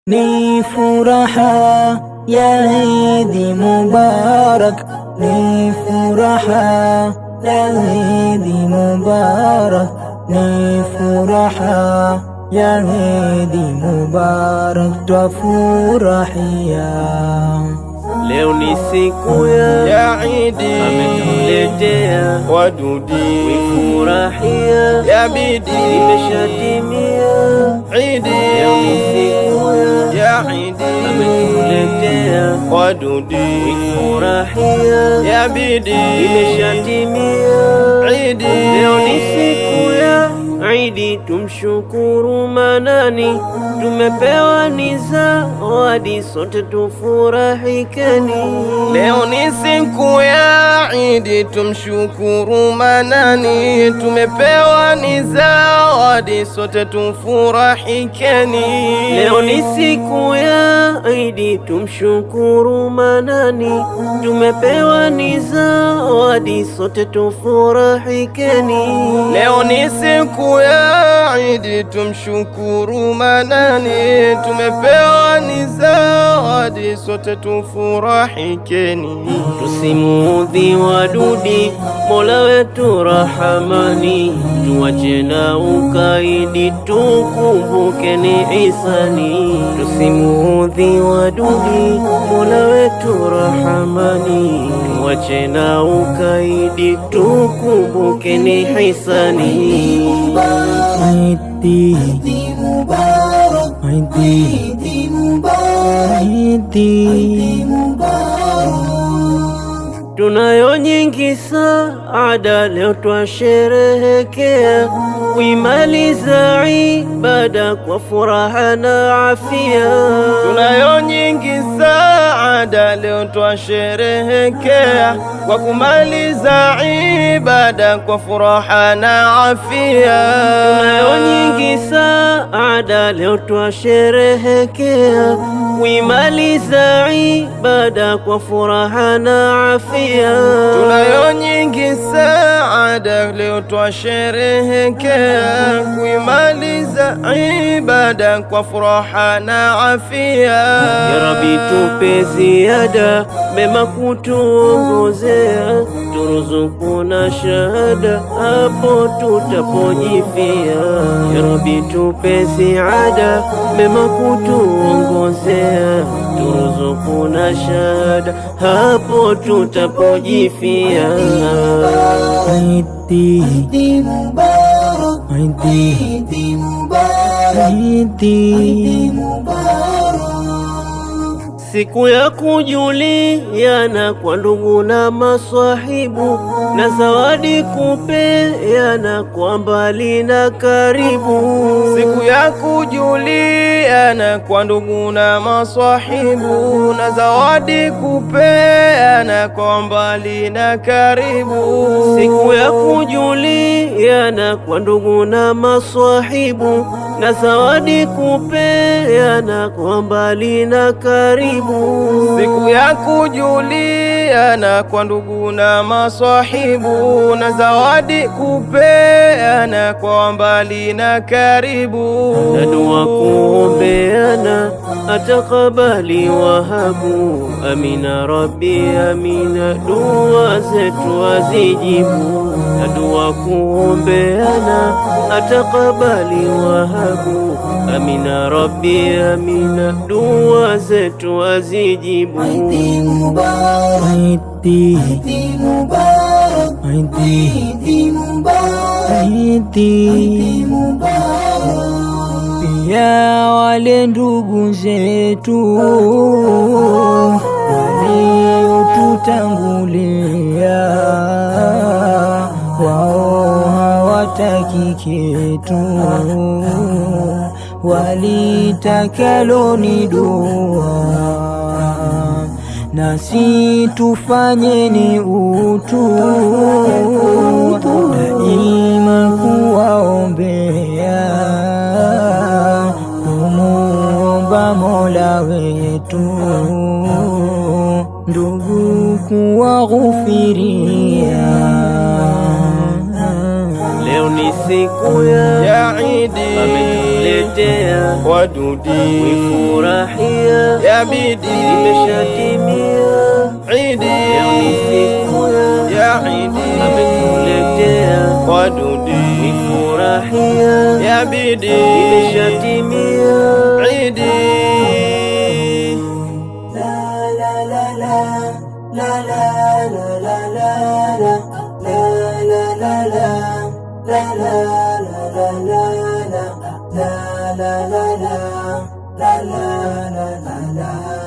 ni furaha ya Idi Mubarak, ni furaha ya Idi Mubarak, ni furaha ya Idi Mubarak, twafurahia. Leo ni siku ya Idi, ametuletea wadudi, wifurahia ya bidi, imeshatimia Idi. Leo ni siku ya Idi, ametuletea wadudi, wifurahia ya bidi, imeshatimia Idi. Leo ni siku ya Idi, tumshukuru Manani, tumepewa ni zawadi, sote tufurahikeni. Leo ni siku ya Idi, tumshukuru Manani, tumepewa ni zawadi, sote tufurahikeni. Leo ni siku ya Idi, tumshukuru Manani, tumepewa ni zawadi, sote tufurahikeni. Leo ni siku ya Idi, tumshukuru Manani, tumepewa ni zawadi, sote tufurahikeni. Tusimuudhi wadudi, Mola wetu Rahamani, tuache na ukaidi, tukumbukeni ihsani. Tusimuudhi wadudi, Mola wetu Rahamani, tuache na ukaidi, tukumbukeni ihsani. Idi Mubarak, Idi Mubarak, Idi Mubarak. Tunayo nyingi saada, leo twasherehekea kuimaliza ibada kwa furaha na afia. Tunayo nyingi saada, leo twasherehekea kwa kumaliza ibada kwa furaha na afia. Tunayo nyingi saada, leo twasherehekea kuimaliza ibada kwa furaha na afia. Tunayo nyingi saada, leo twasherehekea kuimaliza ibada kwa furaha na afia. Ya Rabbi, tupe ziada, mema kutuongozea, turuzuku na shahada, hapo tutapojifia. Ya Rabbi, tupe ziada, mema kutuongozea, turuzuku na shahada, hapo tutapojifia. Idi Mubarak, Idi Mubarak, Idi Mubarak. Siku ya kujuliana kwa ndugu na maswahibu, na zawadi kupeana kwa mbali na karibu. Siku ya kujuliana kwa ndugu na maswahibu, na zawadi kupeana kwa mbali na karibu. Siku ya kujuliana kwa ndugu na maswahibu, na zawadi kupeana kwa mbali na karibu. Siku ya kujuliana kwa ndugu na maswahibu, na zawadi kupeana kwa mbali na karibu. Na dua kuombeana, atakabali wahabu. Amina Rabbi, amina, dua zetu azijibu. Na dua kuombeana, atakabali wahabu. Amina Rabbi, amina, dua zetu azijibu. Idi Mubarak, Idi Mubarak, Idi Mubarak, Idi Mubarak. Pia wale ndugu zetu waliotutangulia, wao hawataki kitu, walitakalo ni dua, nasi tufanyeni utu daima kuwaombea, kumuomba Mola wetu ndugu kuwaghufiria. Leo ni siku ya Idi, ametuletea wadudi, wifurahia yabidi imeshatimia Idi, leo ni siku ya Idi, ametuletea wadudi, wifurahia yabidi imeshatimia Idi. La la la la